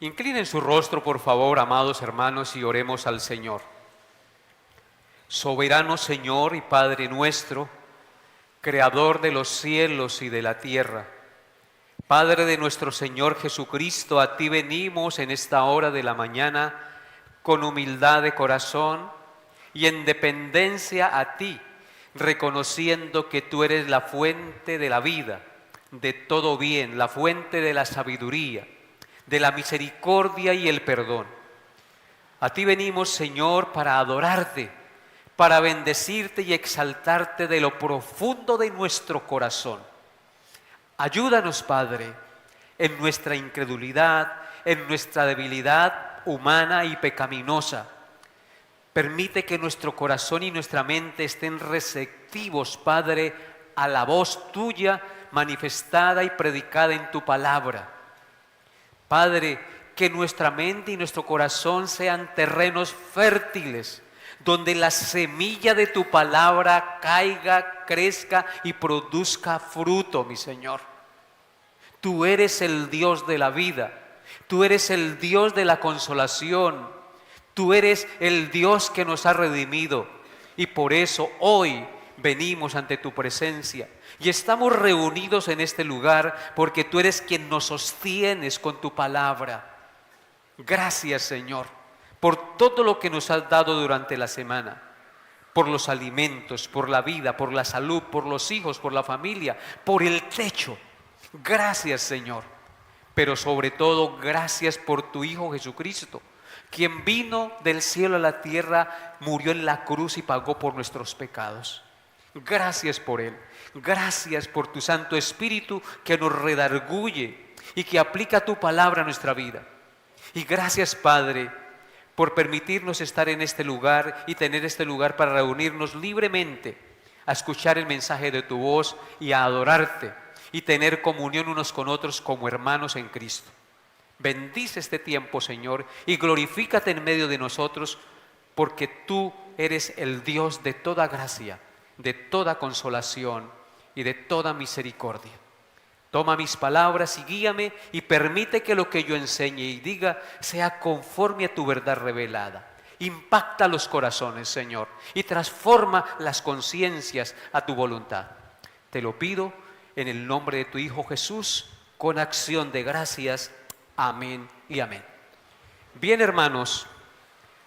Inclinen su rostro, por favor, amados hermanos, y oremos al Señor. Soberano Señor y Padre nuestro, Creador de los cielos y de la tierra, Padre de nuestro Señor Jesucristo, a ti venimos en esta hora de la mañana con humildad de corazón y en dependencia a ti, reconociendo que tú eres la fuente de la vida, de todo bien, la fuente de la sabiduría, de la misericordia y el perdón. A ti venimos, Señor, para adorarte, para bendecirte y exaltarte de lo profundo de nuestro corazón. Ayúdanos, Padre, en nuestra incredulidad, en nuestra debilidad humana y pecaminosa. Permite que nuestro corazón y nuestra mente estén receptivos, Padre, a la voz tuya manifestada y predicada en tu palabra. Padre, que nuestra mente y nuestro corazón sean terrenos fértiles, donde la semilla de tu palabra caiga, crezca y produzca fruto, mi Señor. Tú eres el Dios de la vida, tú eres el Dios de la consolación, tú eres el Dios que nos ha redimido y por eso hoy venimos ante tu presencia y estamos reunidos en este lugar porque tú eres quien nos sostienes con tu palabra. Gracias, Señor, por todo lo que nos has dado durante la semana, por los alimentos, por la vida, por la salud, por los hijos, por la familia, por el techo. Gracias, Señor, pero sobre todo gracias por tu Hijo Jesucristo, quien vino del cielo a la tierra, murió en la cruz y pagó por nuestros pecados. Gracias por Él, gracias por tu Santo Espíritu que nos redarguye y que aplica tu palabra a nuestra vida. Y gracias, Padre, por permitirnos estar en este lugar y tener este lugar para reunirnos libremente a escuchar el mensaje de tu voz y a adorarte y tener comunión unos con otros como hermanos en Cristo. Bendice este tiempo, Señor, y glorifícate en medio de nosotros porque tú eres el Dios de toda gracia, de toda consolación y de toda misericordia. Toma mis palabras y guíame y permite que lo que yo enseñe y diga sea conforme a tu verdad revelada. Impacta los corazones, Señor, y transforma las conciencias a tu voluntad. Te lo pido en el nombre de tu Hijo Jesús, con acción de gracias. Amén y amén. Bien, hermanos,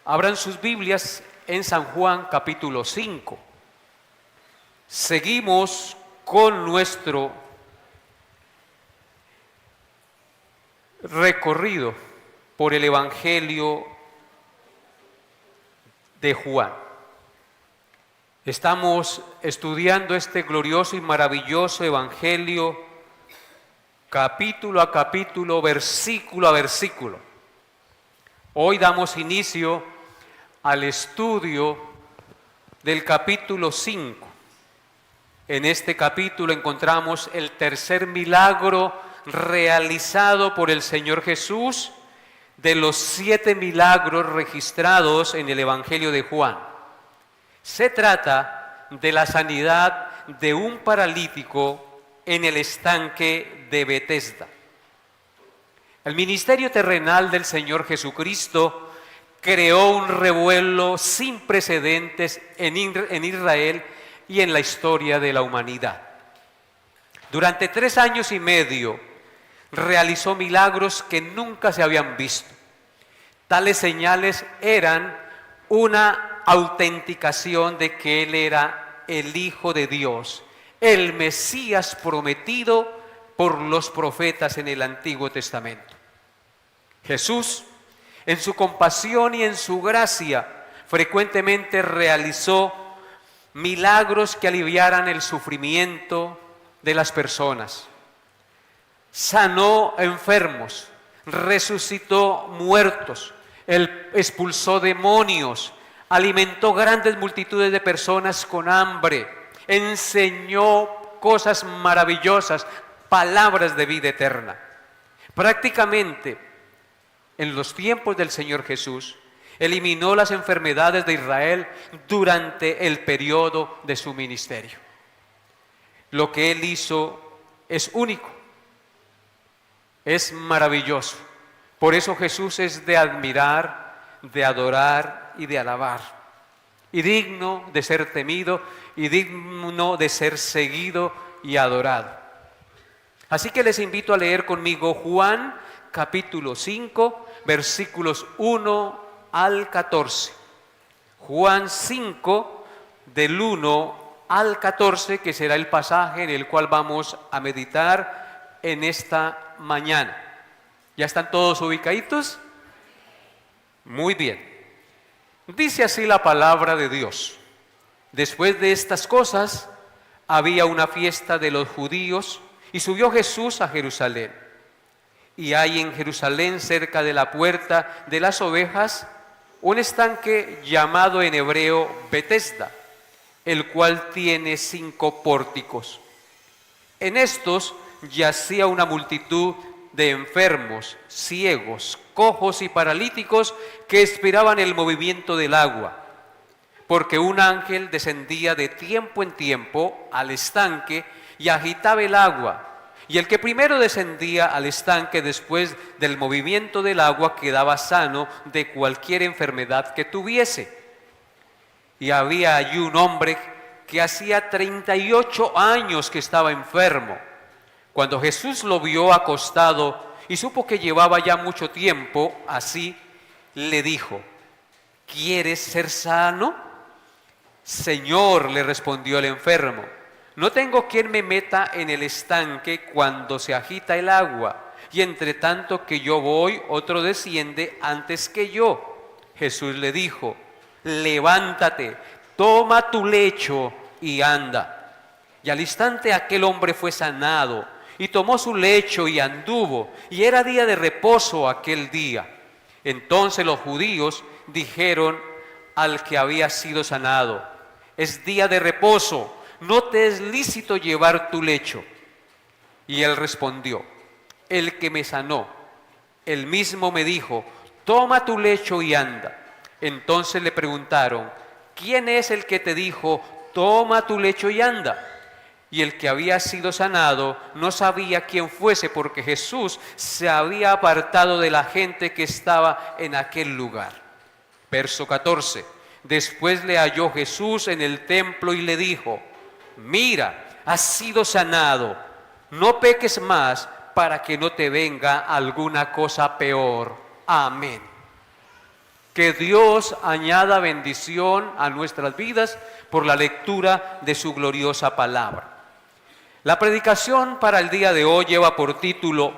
abran sus Biblias en San Juan capítulo 5. Seguimos con nuestro recorrido por el Evangelio de Juan. Estamos estudiando este glorioso y maravilloso Evangelio capítulo a capítulo, versículo a versículo. Hoy damos inicio al estudio del capítulo 5. En este capítulo encontramos el tercer milagro realizado por el Señor Jesús de los 7 milagros registrados en el Evangelio de Juan. Se trata de la sanidad de un paralítico en el estanque de Betesda. El ministerio terrenal del Señor Jesucristo creó un revuelo sin precedentes en Israel y en la historia de la humanidad. Durante 3 años y medio realizó milagros que nunca se habían visto. Tales señales eran una autenticación de que Él era el Hijo de Dios, el Mesías prometido por los profetas en el Antiguo Testamento. Jesús, en su compasión y en su gracia, frecuentemente realizó milagros que aliviaran el sufrimiento de las personas. Sanó enfermos, resucitó muertos, expulsó demonios, alimentó grandes multitudes de personas con hambre, enseñó cosas maravillosas, palabras de vida eterna. Prácticamente, en los tiempos del Señor Jesús, eliminó las enfermedades de Israel durante el periodo de su ministerio. Lo que Él hizo es único, es maravilloso, Por eso Jesús es de admirar, de adorar y de alabar, y digno de ser temido y digno de ser seguido y adorado. Así que les invito a leer conmigo Juan capítulo 5, versículos 1 al 14. Juan 5, del 1 al 14, que será el pasaje en el cual vamos a meditar en esta mañana. ¿Ya están todos ubicaditos? Muy bien. Dice así la palabra de Dios. Después de estas cosas, había una fiesta de los judíos y subió Jesús a Jerusalén. Y hay en Jerusalén, cerca de la puerta de las ovejas, un estanque llamado en hebreo Betesda, el cual tiene 5 pórticos. En estos yacía una multitud de enfermos, ciegos, cojos y paralíticos que esperaban el movimiento del agua, porque un ángel descendía de tiempo en tiempo al estanque y agitaba el agua, y el que primero descendía al estanque después del movimiento del agua quedaba sano de cualquier enfermedad que tuviese. Y había allí un hombre que hacía 38 años que estaba enfermo. Cuando Jesús lo vio acostado y supo que llevaba ya mucho tiempo así, le dijo: ¿quieres ser sano? Señor, le respondió el enfermo, no tengo quien me meta en el estanque cuando se agita el agua, y entre tanto que yo voy, otro desciende antes que yo. Jesús le dijo: levántate, toma tu lecho y anda. Y al instante aquel hombre fue sanado, y tomó su lecho y anduvo, y era día de reposo aquel día. Entonces los judíos dijeron al que había sido sanado: es día de reposo, no te es lícito llevar tu lecho. Y él respondió: el que me sanó, él mismo me dijo: toma tu lecho y anda. Entonces le preguntaron: ¿quién es el que te dijo: toma tu lecho y anda? Y el que había sido sanado no sabía quién fuese, porque Jesús se había apartado de la gente que estaba en aquel lugar. Verso 14. Después le halló Jesús en el templo y le dijo: mira, has sido sanado, no peques más para que no te venga alguna cosa peor. Amén. Que Dios añada bendición a nuestras vidas por la lectura de su gloriosa palabra. La predicación para el día de hoy lleva por título: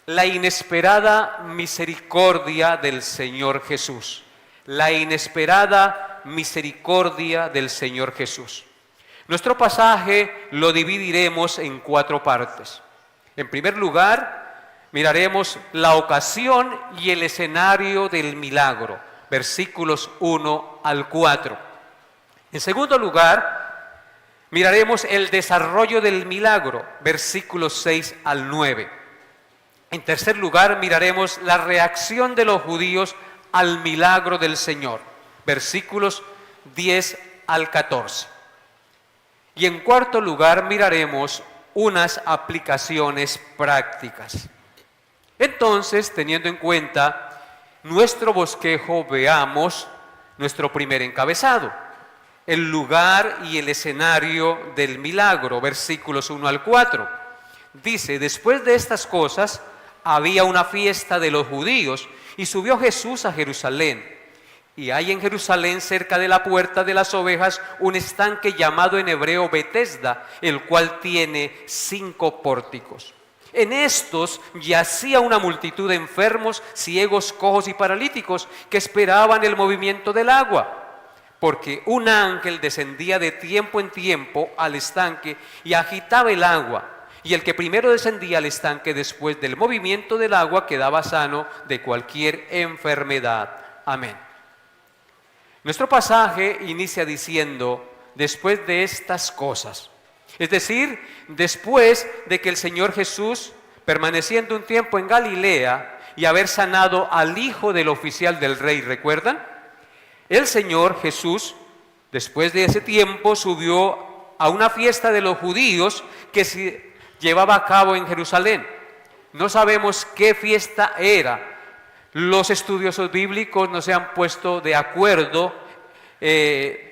la inesperada misericordia del Señor Jesús. La inesperada misericordia del Señor Jesús. Nuestro pasaje lo dividiremos en 4 partes. En primer lugar, miraremos la ocasión y el escenario del milagro, versículos 1 al 4. En segundo lugar, miraremos el desarrollo del milagro, versículos 6 al 9. En tercer lugar, miraremos la reacción de los judíos al milagro del Señor, versículos 10 al 14. Y en cuarto lugar, miraremos unas aplicaciones prácticas. Entonces, teniendo en cuenta nuestro bosquejo, veamos nuestro primer encabezado: el lugar y el escenario del milagro, versículos 1 al 4. Dice: después de estas cosas había una fiesta de los judíos y subió Jesús a Jerusalén. Y hay en Jerusalén, cerca de la puerta de las ovejas, un estanque llamado en hebreo Betesda, el cual tiene 5 pórticos. En estos yacía una multitud de enfermos, ciegos, cojos y paralíticos que esperaban el movimiento del agua. Porque un ángel descendía de tiempo en tiempo al estanque y agitaba el agua. Y el que primero descendía al estanque después del movimiento del agua quedaba sano de cualquier enfermedad. Amén. Nuestro pasaje inicia diciendo: después de estas cosas. Es decir, después de que el Señor Jesús, permaneciendo un tiempo en Galilea y haber sanado al hijo del oficial del rey, ¿recuerdan? El Señor Jesús, después de ese tiempo, subió a una fiesta de los judíos que se llevaba a cabo en Jerusalén. No sabemos qué fiesta era. Los estudiosos bíblicos no se han puesto de acuerdo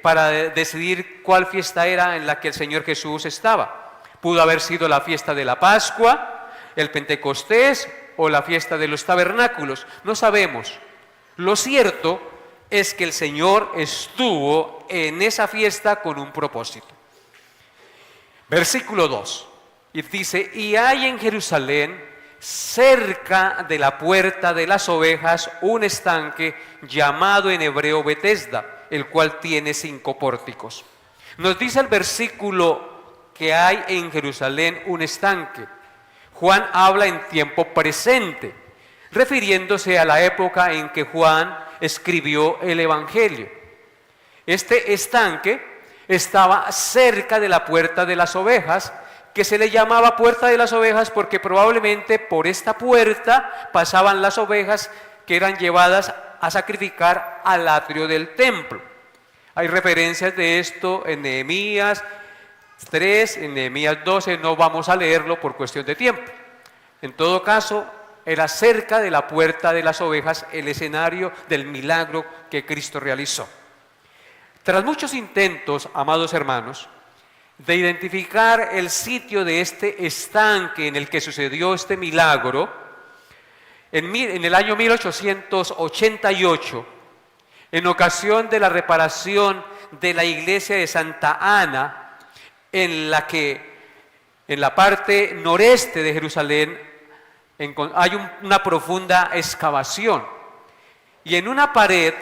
para decidir cuál fiesta era en la que el Señor Jesús estaba. Pudo haber sido la fiesta de la Pascua, el Pentecostés o la fiesta de los tabernáculos. No sabemos. Lo cierto es que el Señor estuvo en esa fiesta con un propósito. Versículo 2. Y dice: y hay en Jerusalén, cerca de la puerta de las ovejas, un estanque llamado en hebreo Betesda, el cual tiene 5 pórticos. Nos dice el versículo que hay en Jerusalén un estanque. Juan habla en tiempo presente, refiriéndose a la época en que Juan escribió el Evangelio. Este estanque estaba cerca de la puerta de las ovejas, que se le llamaba puerta de las ovejas porque probablemente por esta puerta pasaban las ovejas que eran llevadas a sacrificar al atrio del templo. Hay referencias de esto en Nehemías 3, en Nehemías 12, no vamos a leerlo por cuestión de tiempo. En todo caso, era cerca de la puerta de las ovejas el escenario del milagro que Cristo realizó. Tras muchos intentos, amados hermanos, de identificar el sitio de este estanque en el que sucedió este milagro, en el año 1888, en ocasión de la reparación de la iglesia de Santa Ana, en la parte noreste de Jerusalén hay una profunda excavación, y en una pared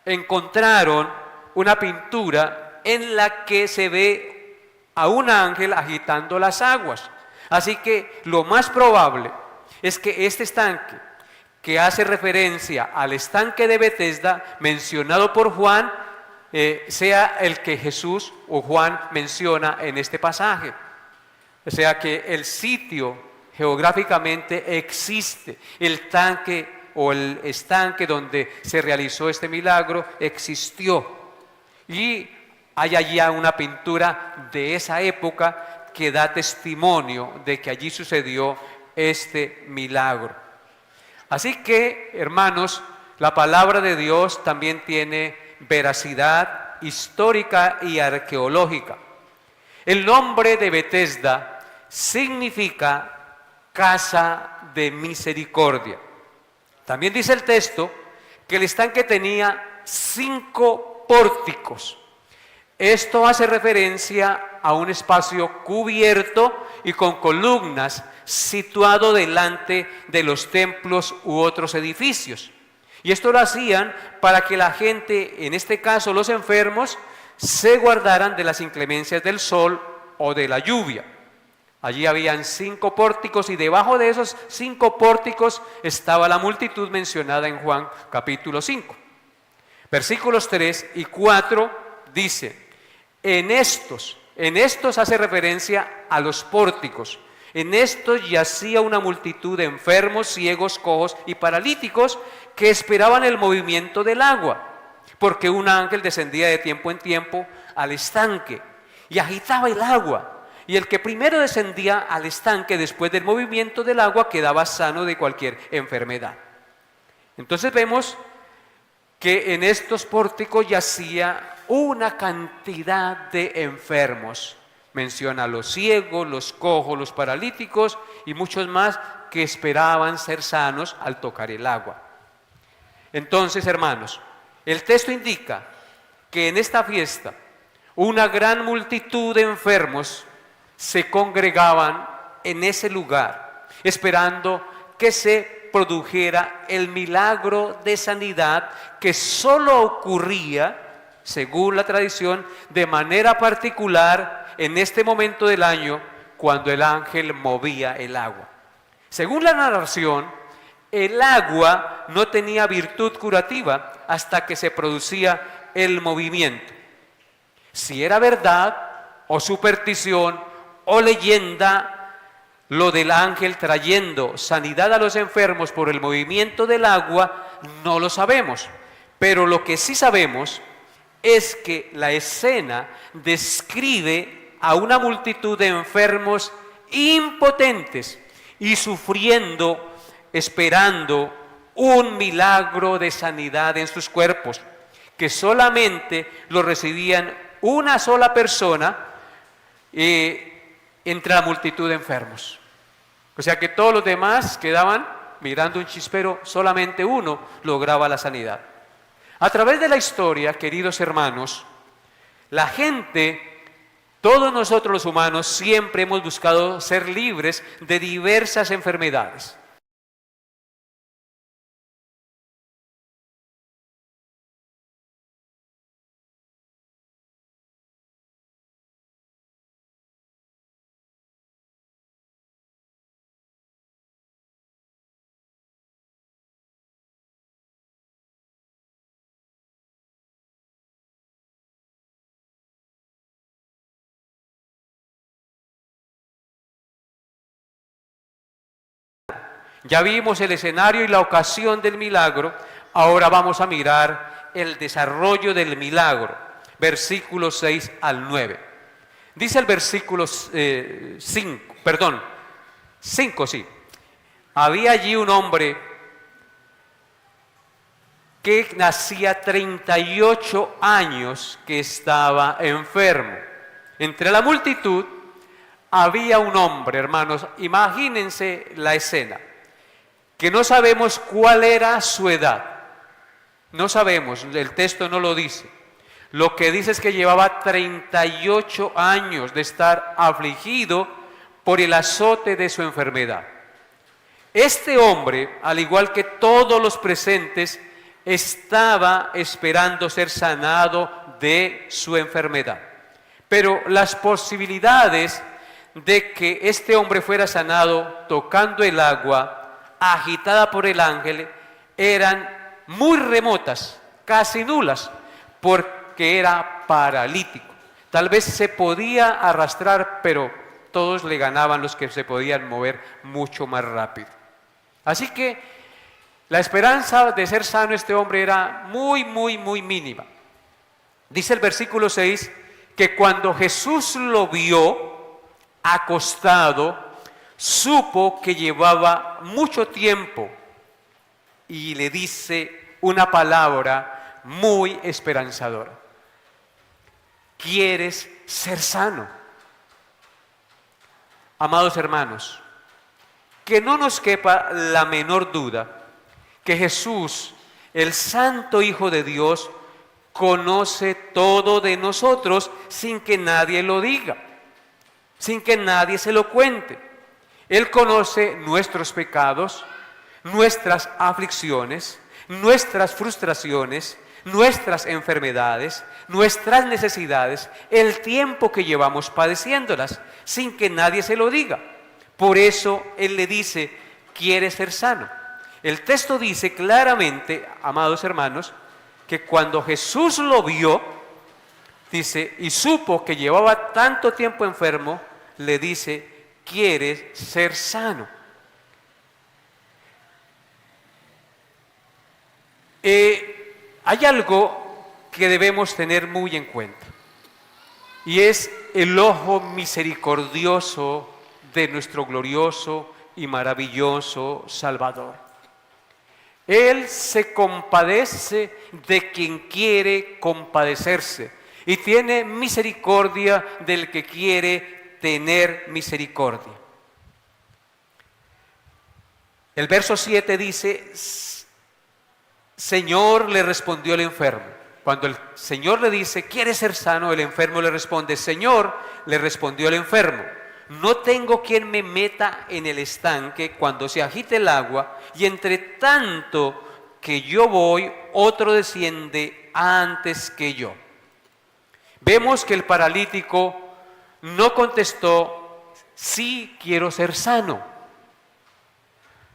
encontraron una pintura en la que se ve a un ángel agitando las aguas. Así que lo más probable es que este estanque, que hace referencia al estanque de Betesda mencionado por Juan, sea el que Jesús o Juan menciona en este pasaje. O sea que el sitio geográficamente existe, el tanque o el estanque donde se realizó este milagro existió, y hay allí una pintura de esa época que da testimonio de que allí sucedió este milagro. Así que, hermanos, la palabra de Dios también tiene veracidad histórica y arqueológica. El nombre de Betesda significa casa de misericordia. También dice el texto que el estanque tenía 5 pórticos. Esto hace referencia a un espacio cubierto y con columnas situado delante de los templos u otros edificios. Y esto lo hacían para que la gente, en este caso los enfermos, se guardaran de las inclemencias del sol o de la lluvia. Allí habían 5 pórticos, y debajo de esos 5 pórticos estaba la multitud mencionada en Juan capítulo 5. Versículos 3 y 4 dice: en estos hace referencia a los pórticos. En estos yacía una multitud de enfermos, ciegos, cojos y paralíticos que esperaban el movimiento del agua, porque un ángel descendía de tiempo en tiempo al estanque y agitaba el agua, y el que primero descendía al estanque después del movimiento del agua quedaba sano de cualquier enfermedad. Entonces vemos que en estos pórticos yacía una cantidad de enfermos. Menciona a los ciegos, los cojos, los paralíticos y muchos más que esperaban ser sanos al tocar el agua. Entonces, hermanos, el texto indica que en esta fiesta una gran multitud de enfermos se congregaban en ese lugar, esperando que se produjera el milagro de sanidad que solo ocurría, según la tradición, de manera particular en este momento del año, cuando el ángel movía el agua. Según la narración, el agua no tenía virtud curativa hasta que se producía el movimiento. Si era verdad o superstición o leyenda lo del ángel trayendo sanidad a los enfermos por el movimiento del agua, no lo sabemos. Pero lo que sí sabemos es que la escena describe a una multitud de enfermos impotentes y sufriendo, esperando un milagro de sanidad en sus cuerpos, que solamente lo recibían una sola persona entre la multitud de enfermos. O sea que todos los demás quedaban mirando un chispero, solamente uno lograba la sanidad. A través de la historia, queridos hermanos, la gente, todos nosotros los humanos, siempre hemos buscado ser libres de diversas enfermedades. Ya vimos el escenario y la ocasión del milagro, ahora vamos a mirar el desarrollo del milagro, versículos 6 al 9. Dice el versículo 5, sí. Había allí un hombre que nacía 38 años que estaba enfermo. Entre la multitud había un hombre, hermanos, imagínense la escena, que no sabemos cuál era su edad. No sabemos, el texto no lo dice. Lo que dice es que llevaba 38 años de estar afligido por el azote de su enfermedad. Este hombre, al igual que todos los presentes, estaba esperando ser sanado de su enfermedad. Pero las posibilidades de que este hombre fuera sanado tocando el agua agitada por el ángel eran muy remotas, casi nulas, porque era paralítico. Tal vez se podía arrastrar, pero todos le ganaban los que se podían mover mucho más rápido. Así que la esperanza de ser sano este hombre era muy mínima. Dice el versículo 6 que cuando Jesús lo vio acostado, supo que llevaba mucho tiempo y le dice una palabra muy esperanzadora: ¿quieres ser sano? Amados hermanos, que no nos quepa la menor duda que Jesús, el Santo Hijo de Dios, conoce todo de nosotros sin que nadie lo diga, sin que nadie se lo cuente. Él conoce nuestros pecados, nuestras aflicciones, nuestras frustraciones, nuestras enfermedades, nuestras necesidades, el tiempo que llevamos padeciéndolas, sin que nadie se lo diga. Por eso Él le dice: ¿quieres ser sano? El texto dice claramente, amados hermanos, que cuando Jesús lo vio, dice, y supo que llevaba tanto tiempo enfermo, le dice: ¿quieres ser sano? Hay algo que debemos tener muy en cuenta, y es el ojo misericordioso de nuestro glorioso y maravilloso Salvador. Él se compadece de quien quiere compadecerse y tiene misericordia del que quiere tener misericordia. El verso 7 dice: Señor, le respondió el enfermo. Cuando el Señor le dice: ¿quieres ser sano?, el enfermo le responde: Señor, le respondió el enfermo, no tengo quien me meta en el estanque cuando se agite el agua, y entre tanto que yo voy, otro desciende antes que yo. Vemos que el paralítico no contestó: sí, quiero ser sano,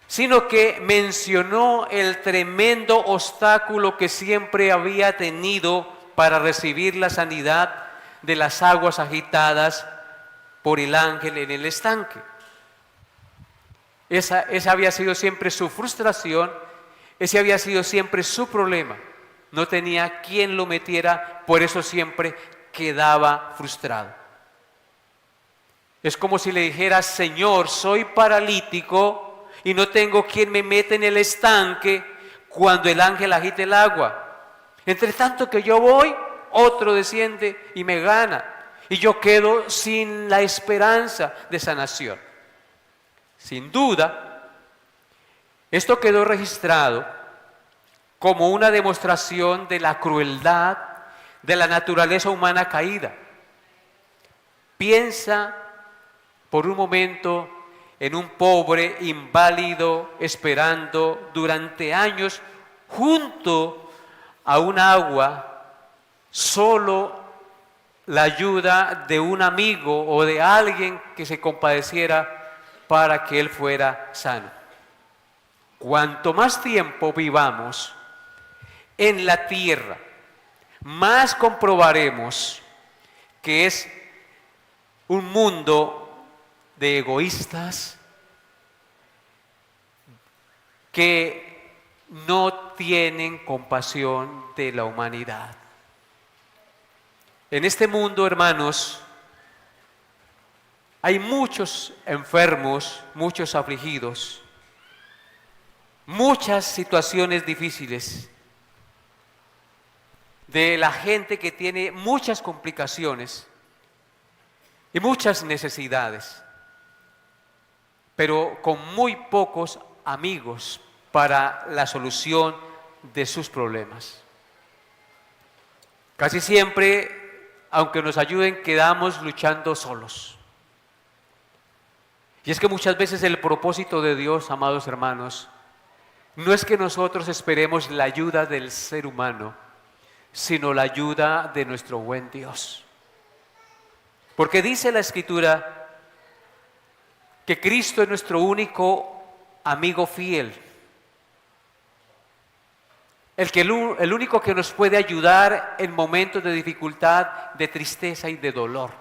sino que mencionó el tremendo obstáculo que siempre había tenido para recibir la sanidad de las aguas agitadas por el ángel en el estanque. Esa había sido siempre su frustración, ese había sido siempre su problema. No tenía quien lo metiera, por eso siempre quedaba frustrado. Es como si le dijera: Señor, soy paralítico y no tengo quien me meta en el estanque cuando el ángel agite el agua. Entre tanto que yo voy, otro desciende y me gana, y yo quedo sin la esperanza de sanación. Sin duda, esto quedó registrado como una demostración de la crueldad de la naturaleza humana caída. Piensa por un momento en un pobre inválido esperando durante años junto a un agua, solo la ayuda de un amigo o de alguien que se compadeciera para que él fuera sano. Cuanto más tiempo vivamos en la tierra, más comprobaremos que es un mundo de egoístas que no tienen compasión de la humanidad. En este mundo, hermanos, hay muchos enfermos, muchos afligidos, muchas situaciones difíciles, de la gente que tiene muchas complicaciones y muchas necesidades, pero con muy pocos amigos para la solución de sus problemas. Casi siempre, aunque nos ayuden, quedamos luchando solos. Y es que muchas veces el propósito de Dios, amados hermanos, no es que nosotros esperemos la ayuda del ser humano, sino la ayuda de nuestro buen Dios. Porque dice la Escritura que Cristo es nuestro único amigo fiel, el único que nos puede ayudar en momentos de dificultad, de tristeza y de dolor.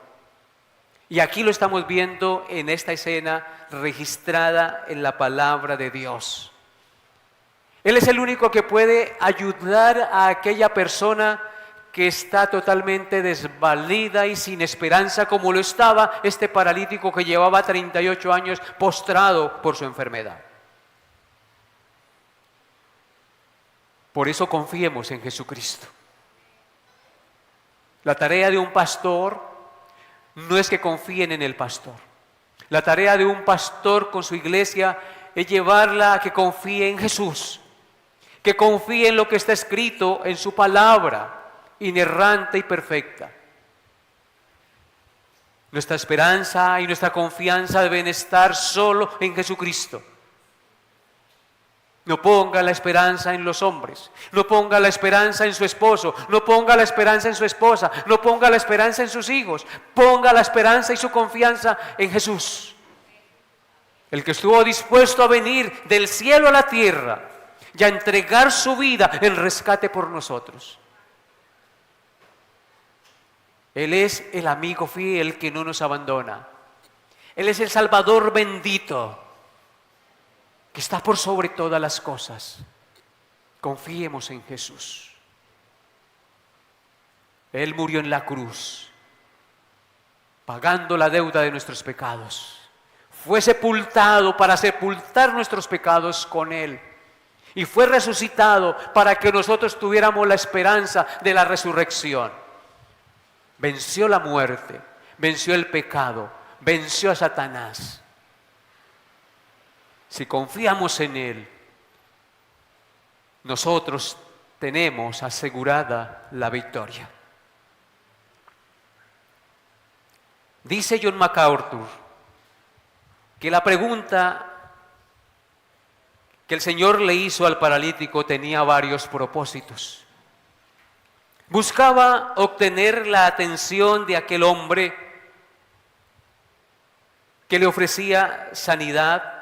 Y aquí lo estamos viendo en esta escena registrada en la palabra de Dios. Él es el único que puede ayudar a aquella persona que está totalmente desvalida y sin esperanza, como lo estaba este paralítico que llevaba 38 años postrado por su enfermedad. Por eso confiemos en Jesucristo. La tarea de un pastor no es que confíen en el pastor. La tarea de un pastor con su iglesia es llevarla a que confíe en Jesús, que confíe en lo que está escrito en su palabra, inerrante y perfecta. Nuestra esperanza y nuestra confianza deben estar solo en Jesucristo. No ponga la esperanza en los hombres, no ponga la esperanza en su esposo, no ponga la esperanza en su esposa, no ponga la esperanza en sus hijos, ponga la esperanza y su confianza en Jesús, el que estuvo dispuesto a venir del cielo a la tierra y a entregar su vida en rescate por nosotros. Él es el amigo fiel que no nos abandona. Él es el Salvador bendito, que está por sobre todas las cosas. Confiemos en Jesús. Él murió en la cruz, pagando la deuda de nuestros pecados. Fue sepultado para sepultar nuestros pecados con Él. Y fue resucitado para que nosotros tuviéramos la esperanza de la resurrección. Venció la muerte, venció el pecado, venció a Satanás. Si confiamos en Él, nosotros tenemos asegurada la victoria. Dice John MacArthur que la pregunta que el Señor le hizo al paralítico tenía varios propósitos. Buscaba obtener la atención de aquel hombre que le ofrecía sanidad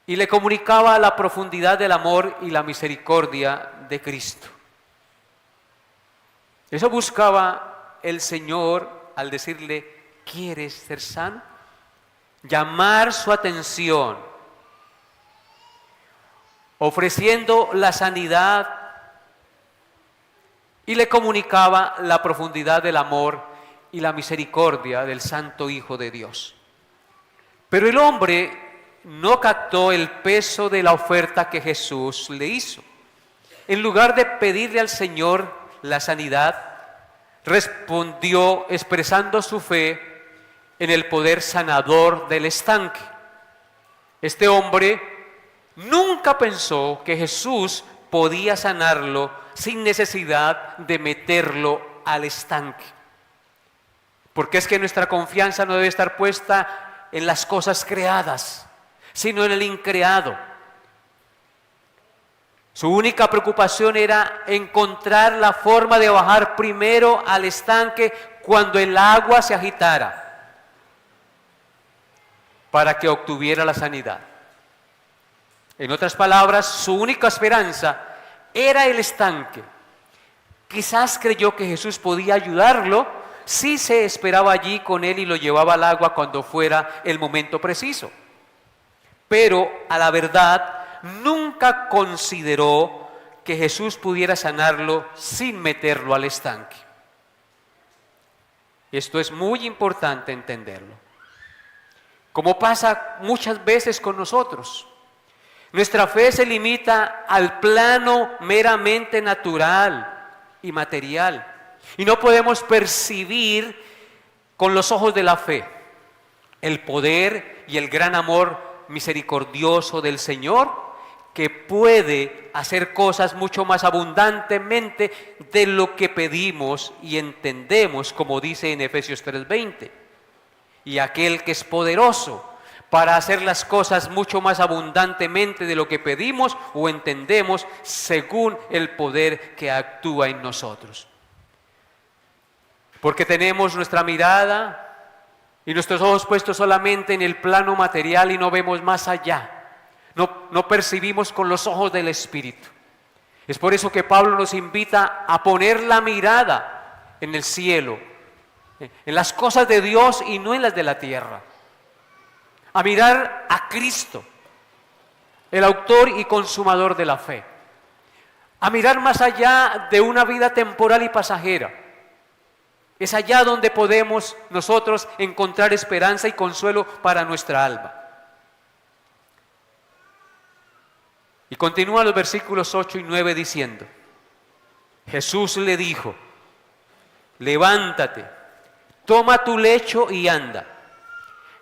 y le comunicaba la profundidad del amor y la misericordia de Cristo. Eso buscaba el Señor al decirle: ¿quieres ser sano? Llamar su atención, ofreciendo la sanidad, y le comunicaba la profundidad del amor y la misericordia del Santo Hijo de Dios. Pero el hombre no captó el peso de la oferta que Jesús le hizo. En lugar de pedirle al Señor la sanidad, respondió expresando su fe en el poder sanador del estanque. Este hombre nunca pensó que Jesús podía sanarlo sin necesidad de meterlo al estanque. Porque es que nuestra confianza no debe estar puesta en las cosas creadas, sino en el increado. Su única preocupación era encontrar la forma de bajar primero al estanque cuando el agua se agitara, para que obtuviera la sanidad. En otras palabras, su única esperanza era el estanque. Quizás creyó que Jesús podía ayudarlo si se esperaba allí con él y lo llevaba al agua cuando fuera el momento preciso. Pero a la verdad, nunca consideró que Jesús pudiera sanarlo sin meterlo al estanque. Esto es muy importante entenderlo. Como pasa muchas veces con nosotros, nuestra fe se limita al plano meramente natural y material, y no podemos percibir con los ojos de la fe el poder y el gran amor misericordioso del Señor, que puede hacer cosas mucho más abundantemente de lo que pedimos y entendemos, como dice en Efesios 3:20. Y aquel que es poderoso para hacer las cosas mucho más abundantemente de lo que pedimos o entendemos, según el poder que actúa en nosotros. Porque tenemos nuestra mirada y nuestros ojos puestos solamente en el plano material y no vemos más allá. No percibimos con los ojos del Espíritu. Es por eso que Pablo nos invita a poner la mirada en el cielo, en las cosas de Dios y no en las de la tierra. A mirar a Cristo, el autor y consumador de la fe. A mirar más allá de una vida temporal y pasajera. Es allá donde podemos nosotros encontrar esperanza y consuelo para nuestra alma. Y continúa los versículos 8 y 9 diciendo: Jesús le dijo: levántate, toma tu lecho y anda.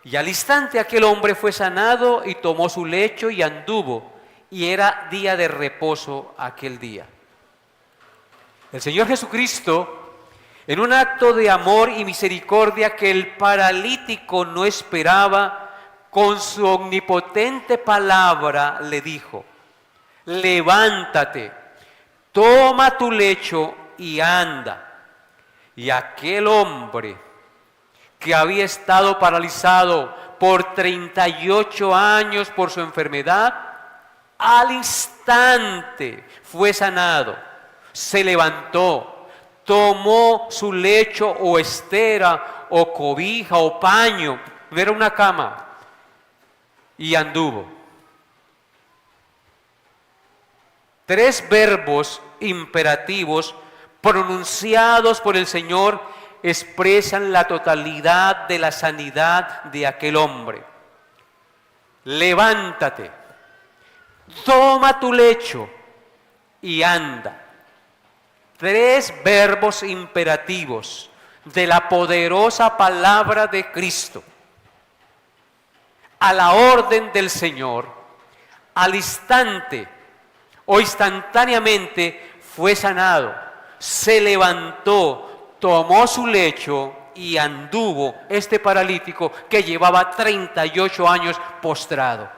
Y al instante aquel hombre fue sanado y tomó su lecho y anduvo, y era día de reposo aquel día. El Señor Jesucristo, en un acto de amor y misericordia que el paralítico no esperaba, con su omnipotente palabra le dijo: levántate, toma tu lecho y anda. Y aquel hombre que había estado paralizado por 38 años por su enfermedad, al instante fue sanado, se levantó, tomó su lecho o estera o cobija o paño, no era una cama, y anduvo. 3 verbos imperativos pronunciados por el Señor expresan la totalidad de la sanidad de aquel hombre. Levántate, toma tu lecho y anda. 3 verbos imperativos de la poderosa palabra de Cristo. A la orden del Señor, al instante o instantáneamente fue sanado, se levantó, tomó su lecho y anduvo este paralítico que llevaba 38 años postrado.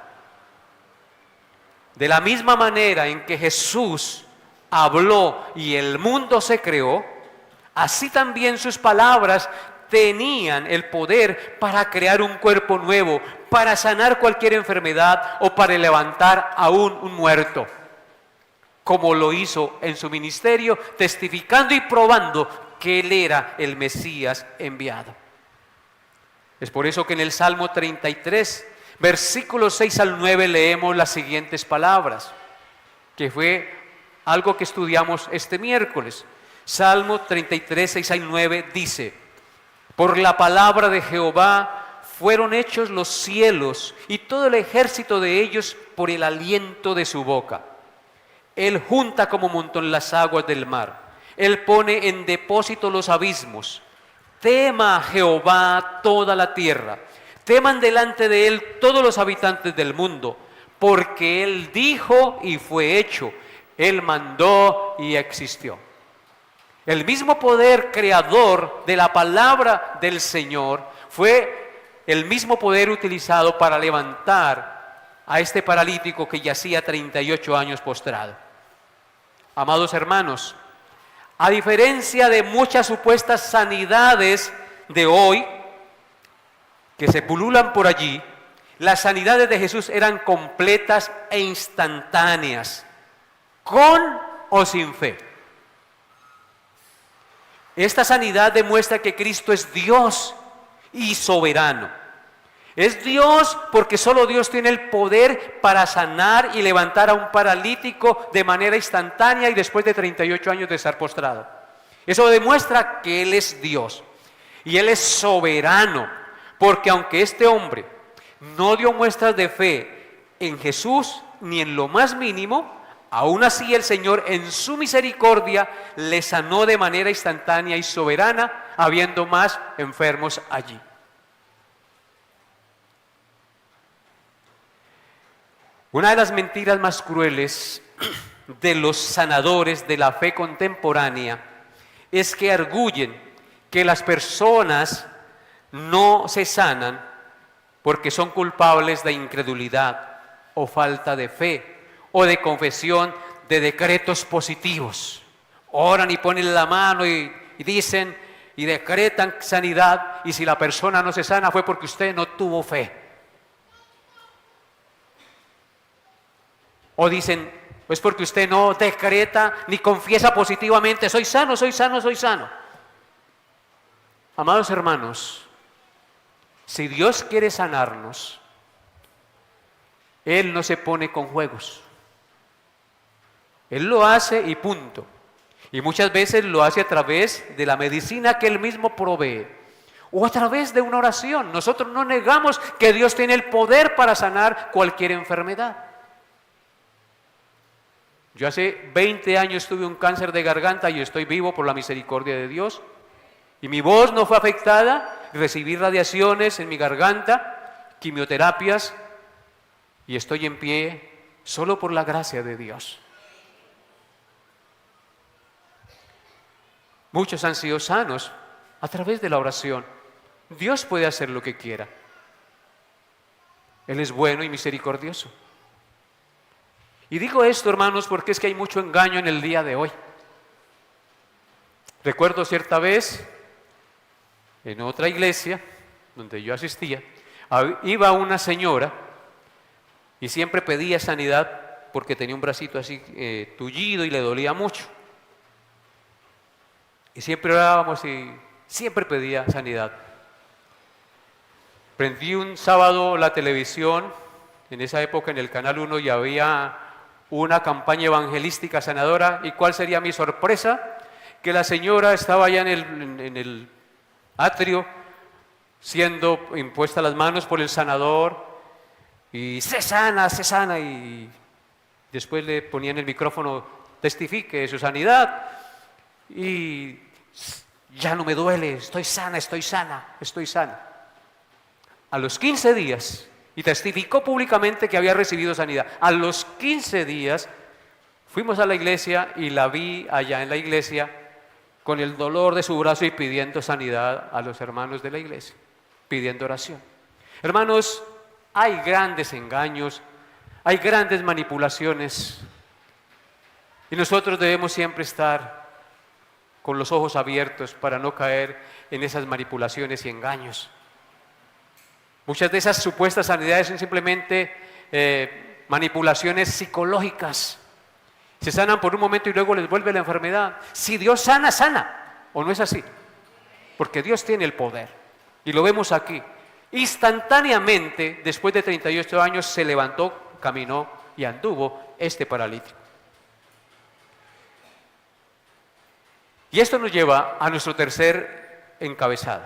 De la misma manera en que Jesús habló y el mundo se creó, así también sus palabras tenían el poder para crear un cuerpo nuevo, para sanar cualquier enfermedad o para levantar aún un muerto, como lo hizo en su ministerio, testificando y probando que Él era el Mesías enviado. Es por eso que en el Salmo 33, versículos 6 al 9, leemos las siguientes palabras, que fue algo que estudiamos este miércoles. Salmo 33, 6 al 9 dice: Por la palabra de Jehová fueron hechos los cielos y todo el ejército de ellos por el aliento de su boca. Él junta como montón las aguas del mar. Él pone en depósito los abismos. Tema a Jehová toda la tierra. Teman delante de él todos los habitantes del mundo, porque él dijo y fue hecho. Él mandó y existió. El mismo poder creador de la palabra del Señor fue el mismo poder utilizado para levantar a este paralítico que yacía 38 años postrado. Amados hermanos, a diferencia de muchas supuestas sanidades de hoy que se pululan por allí, las sanidades de Jesús eran completas e instantáneas, con o sin fe. Esta sanidad demuestra que Cristo es Dios y soberano. Es Dios porque solo Dios tiene el poder para sanar y levantar a un paralítico de manera instantánea y después de 38 años de estar postrado. Eso demuestra que Él es Dios y Él es soberano, porque aunque este hombre no dio muestras de fe en Jesús ni en lo más mínimo, aún así el Señor en su misericordia le sanó de manera instantánea y soberana, habiendo más enfermos allí. Una de las mentiras más crueles de los sanadores de la fe contemporánea es que arguyen que las personas no se sanan porque son culpables de incredulidad o falta de fe o de confesión de decretos positivos. Oran y ponen la mano y dicen y decretan sanidad, y si la persona no se sana fue porque usted no tuvo fe. O dicen, pues porque usted no decreta ni confiesa positivamente, soy sano, soy sano, soy sano. Amados hermanos, si Dios quiere sanarnos, Él no se pone con juegos. Él lo hace y punto. Y muchas veces lo hace a través de la medicina que Él mismo provee, o a través de una oración. Nosotros no negamos que Dios tiene el poder para sanar cualquier enfermedad. Yo hace 20 años tuve un cáncer de garganta y estoy vivo por la misericordia de Dios. Y mi voz no fue afectada, recibí radiaciones en mi garganta, quimioterapias, y estoy en pie solo por la gracia de Dios. Muchos han sido sanos a través de la oración. Dios puede hacer lo que quiera. Él es bueno y misericordioso. Y digo esto, hermanos, porque es que hay mucho engaño en el día de hoy. Recuerdo cierta vez, en otra iglesia donde yo asistía, iba una señora y siempre pedía sanidad porque tenía un bracito así tullido y le dolía mucho. Y siempre orábamos y siempre pedía sanidad. Prendí un sábado la televisión, en esa época en el Canal 1, y había una campaña evangelística sanadora. ¿Y cuál sería mi sorpresa? Que la señora estaba allá en el atrio, siendo impuestas las manos por el sanador, y se sana, y después le ponían el micrófono, testifique su sanidad, y ya no me duele, estoy sana. A los 15 días, y testificó públicamente que había recibido sanidad. A los 15 días fuimos a la iglesia y la vi allá en la iglesia con el dolor de su brazo y pidiendo sanidad a los hermanos de la iglesia, pidiendo oración. Hermanos, hay grandes engaños, hay grandes manipulaciones, y nosotros debemos siempre estar con los ojos abiertos para no caer en esas manipulaciones y engaños. Muchas de esas supuestas sanidades son simplemente manipulaciones psicológicas. Se sanan por un momento y luego les vuelve la enfermedad. Si Dios sana, sana. ¿O no es así? Porque Dios tiene el poder. Y lo vemos aquí. Instantáneamente, después de 38 años, se levantó, caminó y anduvo este paralítico. Y esto nos lleva a nuestro tercer encabezado.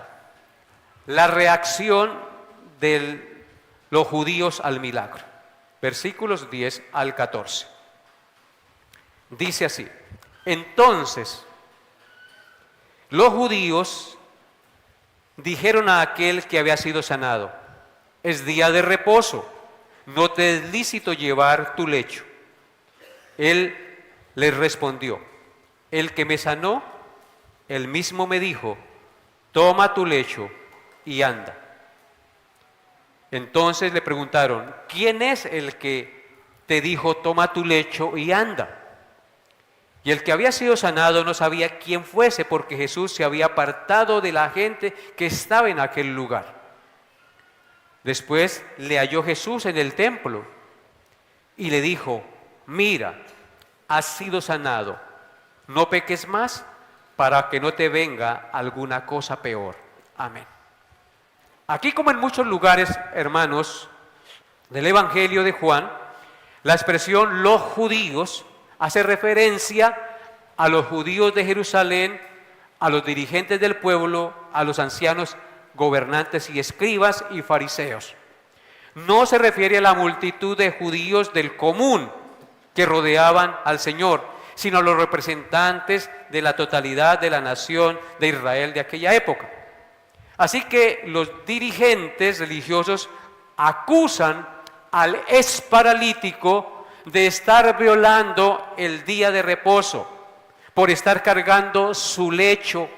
la reacción de los judíos al milagro. Versículos 10 al 14. Dice así: entonces los judíos dijeron a aquel que había sido sanado: es día de reposo, no te es lícito llevar tu lecho. Él les respondió: el que me sanó, él mismo me dijo: toma tu lecho y anda. Entonces le preguntaron: ¿quién es el que te dijo toma tu lecho y anda? Y el que había sido sanado no sabía quién fuese, porque Jesús se había apartado de la gente que estaba en aquel lugar. Después le halló Jesús en el templo y le dijo: mira, has sido sanado, no peques más para que no te venga alguna cosa peor. Amén. Aquí, como en muchos lugares, hermanos, del Evangelio de Juan, la expresión los judíos hace referencia a los judíos de Jerusalén, a los dirigentes del pueblo, a los ancianos, gobernantes y escribas y fariseos. No se refiere a la multitud de judíos del común que rodeaban al Señor, sino a los representantes de la totalidad de la nación de Israel de aquella época. Así que los dirigentes religiosos acusan al exparalítico de estar violando el día de reposo, por estar cargando su lecho.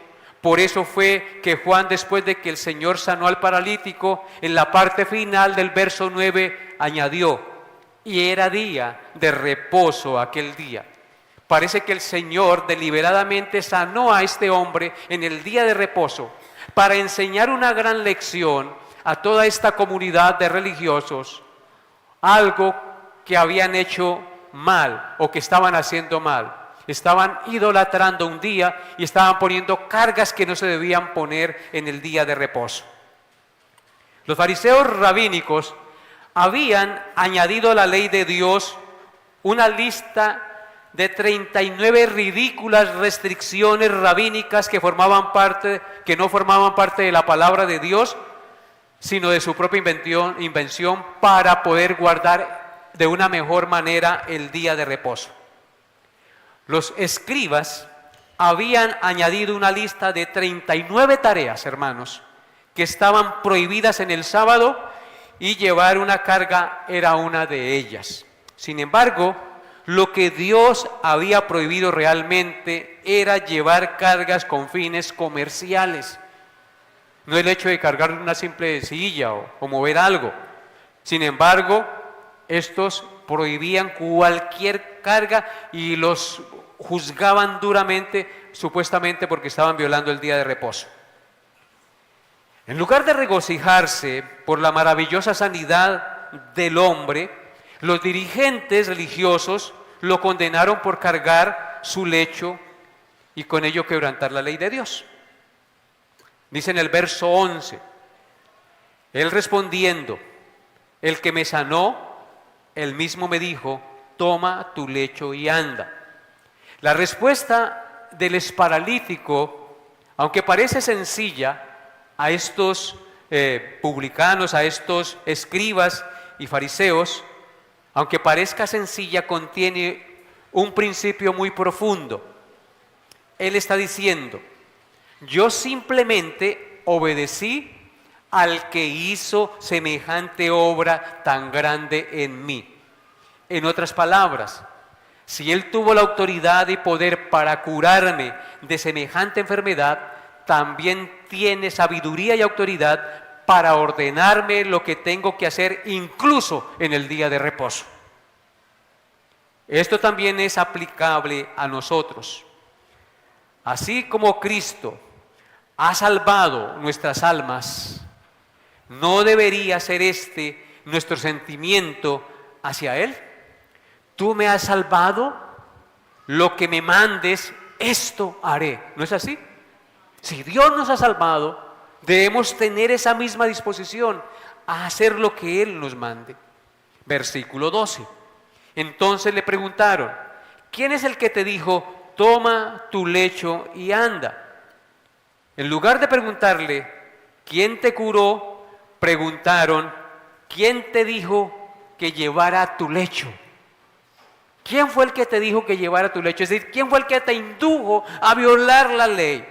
Por eso fue que Juan, después de que el Señor sanó al paralítico, en la parte final del verso 9 añadió: y era día de reposo aquel día. Parece que el Señor deliberadamente sanó a este hombre en el día de reposo para enseñar una gran lección a toda esta comunidad de religiosos, algo que habían hecho mal o que estaban haciendo mal. Estaban idolatrando un día y estaban poniendo cargas que no se debían poner en el día de reposo. Los fariseos rabínicos habían añadido a la ley de Dios una lista de 39 ridículas restricciones rabínicas que no formaban parte de la palabra de Dios, sino de su propia invención para poder guardar de una mejor manera el día de reposo. Los escribas habían añadido una lista de 39 tareas, hermanos, que estaban prohibidas en el sábado, y llevar una carga era una de ellas. Sin embargo, lo que Dios había prohibido realmente era llevar cargas con fines comerciales. No el hecho de cargar una simple silla o mover algo. Sin embargo, estos prohibían cualquier carga y los juzgaban duramente, supuestamente porque estaban violando el día de reposo. En lugar de regocijarse por la maravillosa sanidad del hombre, los dirigentes religiosos lo condenaron por cargar su lecho y con ello quebrantar la ley de Dios. Dice en el verso 11, él respondiendo: el que me sanó, él mismo me dijo: toma tu lecho y anda. La respuesta del exparalítico, aunque parece sencilla, a estos publicanos, a estos escribas y fariseos, aunque parezca sencilla, contiene un principio muy profundo. Él está diciendo: yo simplemente obedecí al que hizo semejante obra tan grande en mí. En otras palabras, si Él tuvo la autoridad y poder para curarme de semejante enfermedad, también tiene sabiduría y autoridad para ordenarme lo que tengo que hacer, incluso en el día de reposo. Esto también es aplicable a nosotros. Así como Cristo ha salvado nuestras almas, ¿no debería ser este nuestro sentimiento hacia Él? Tú me has salvado, lo que me mandes, esto haré. ¿No es así? Si Dios nos ha salvado, debemos tener esa misma disposición a hacer lo que Él nos mande. Versículo 12. Entonces le preguntaron: ¿quién es el que te dijo, toma tu lecho y anda? En lugar de preguntarle ¿quién te curó? Preguntaron, ¿quién te dijo que llevara tu lecho? ¿Quién fue el que te dijo que llevara tu lecho? Es decir, ¿quién fue el que te indujo a violar la ley?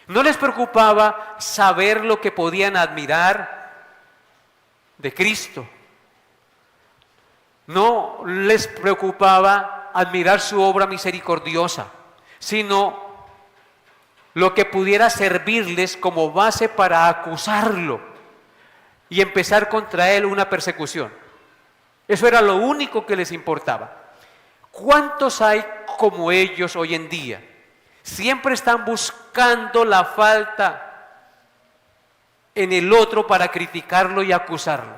No les preocupaba saber lo que podían admirar de Cristo. No les preocupaba admirar su obra misericordiosa, sino lo que pudiera servirles como base para acusarlo y empezar contra él una persecución. Eso era lo único que les importaba. ¿Cuántos hay como ellos hoy en día? Siempre están buscando la falta en el otro para criticarlo y acusarlo.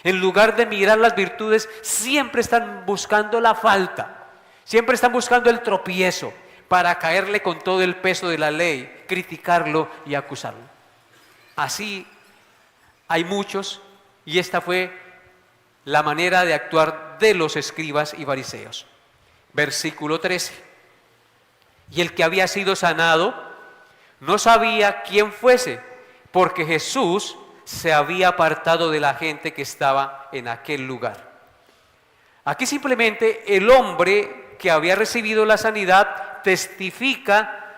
En lugar de mirar las virtudes, siempre están buscando la falta. Siempre están buscando el tropiezo para caerle con todo el peso de la ley, criticarlo y acusarlo. Así hay muchos, y esta fue la manera de actuar de los escribas y fariseos. Versículo 13. Y el que había sido sanado no sabía quién fuese, porque Jesús se había apartado de la gente que estaba en aquel lugar. Aquí simplemente el hombre que había recibido la sanidad testifica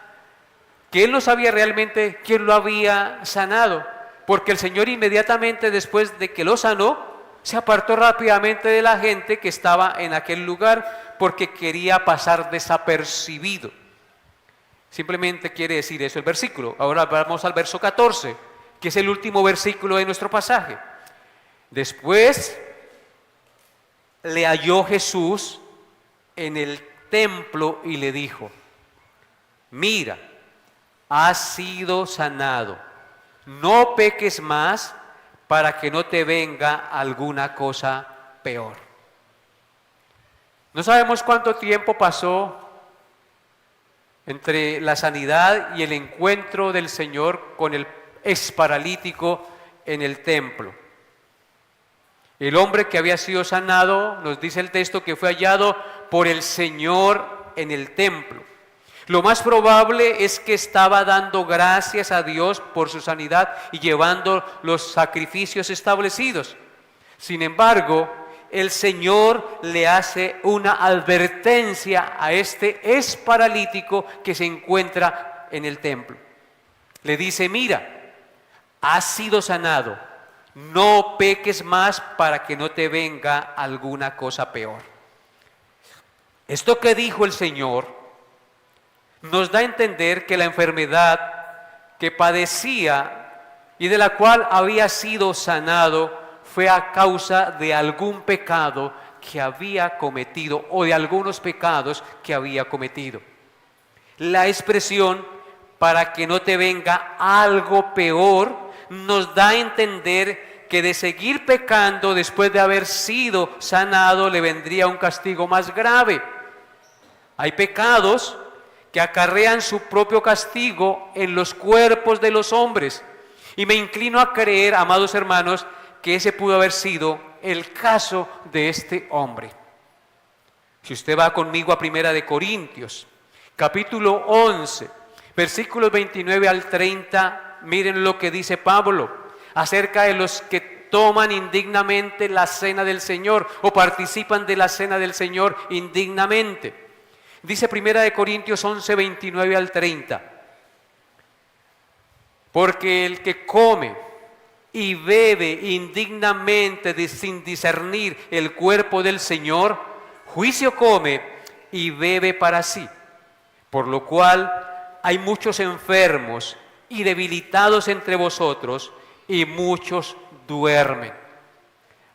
que él no sabía realmente quién lo había sanado, porque el Señor inmediatamente después de que lo sanó, se apartó rápidamente de la gente que estaba en aquel lugar porque quería pasar desapercibido. Simplemente quiere decir eso el versículo. Ahora vamos al verso 14, que es el último versículo de nuestro pasaje. Después le halló Jesús en el templo y le dijo: mira, has sido sanado, no peques más para que no te venga alguna cosa peor. No sabemos cuánto tiempo pasó entre la sanidad y el encuentro del Señor con el exparalítico en el templo. El hombre que había sido sanado, nos dice el texto, que fue hallado por el Señor en el templo. Lo más probable es que estaba dando gracias a Dios por su sanidad y llevando los sacrificios establecidos. Sin embargo, el Señor le hace una advertencia a este exparalítico que se encuentra en el templo. Le dice: mira, has sido sanado, no peques más para que no te venga alguna cosa peor. Esto que dijo el Señor nos da a entender que la enfermedad que padecía y de la cual había sido sanado fue a causa de algún pecado que había cometido o de algunos pecados que había cometido. La expresión "para que no te venga algo peor" nos da a entender que de seguir pecando después de haber sido sanado le vendría un castigo más grave. Hay pecados que acarrean su propio castigo en los cuerpos de los hombres. Y me inclino a creer, amados hermanos, que ese pudo haber sido el caso de este hombre. Si usted va conmigo a 1 de Corintios, capítulo 11, versículos 29 al 30, miren lo que dice Pablo acerca de los que toman indignamente la cena del Señor o participan de la cena del Señor indignamente. Dice 1 de Corintios 11, 29 al 30. Porque el que come y bebe indignamente sin discernir el cuerpo del Señor, juicio come y bebe para sí. Por lo cual hay muchos enfermos y debilitados entre vosotros, y muchos duermen.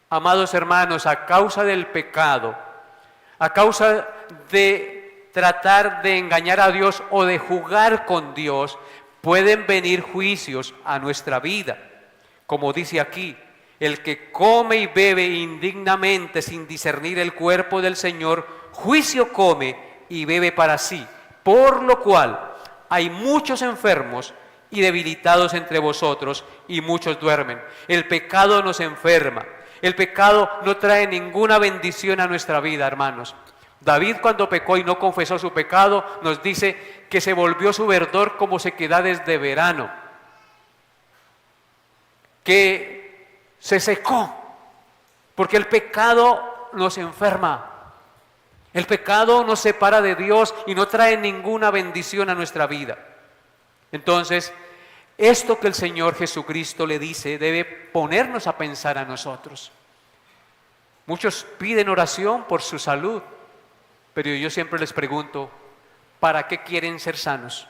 Amados hermanos, a causa del pecado, a causa de tratar de engañar a Dios o de jugar con Dios, pueden venir juicios a nuestra vida. Como dice aquí, el que come y bebe indignamente sin discernir el cuerpo del Señor, juicio come y bebe para sí. Por lo cual hay muchos enfermos y debilitados entre vosotros, y muchos duermen. El pecado nos enferma. El pecado no trae ninguna bendición a nuestra vida, hermanos. David, cuando pecó y no confesó su pecado, nos dice que se volvió su verdor como sequedades de verano. que se secó, porque el pecado nos enferma. El pecado nos separa de Dios y no trae ninguna bendición a nuestra vida. Entonces, esto que el Señor Jesucristo le dice debe ponernos a pensar a nosotros. Muchos piden oración por su salud, pero yo siempre les pregunto, ¿para qué quieren ser sanos?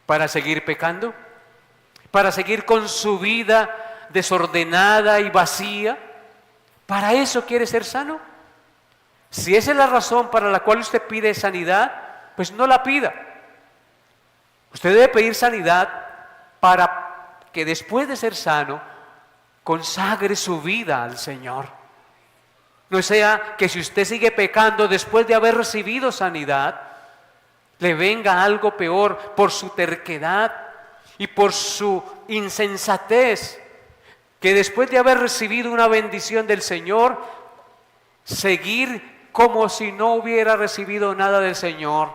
¿Para seguir pecando? ¿Para seguir con su vida desordenada y vacía? ¿Para eso quiere ser sano? Si esa es la razón para la cual usted pide sanidad, pues no la pida. Usted debe pedir sanidad para que después de ser sano, consagre su vida al Señor. No sea que si usted sigue pecando después de haber recibido sanidad, le venga algo peor por su terquedad y por su insensatez, que después de haber recibido una bendición del Señor, seguir como si no hubiera recibido nada del Señor.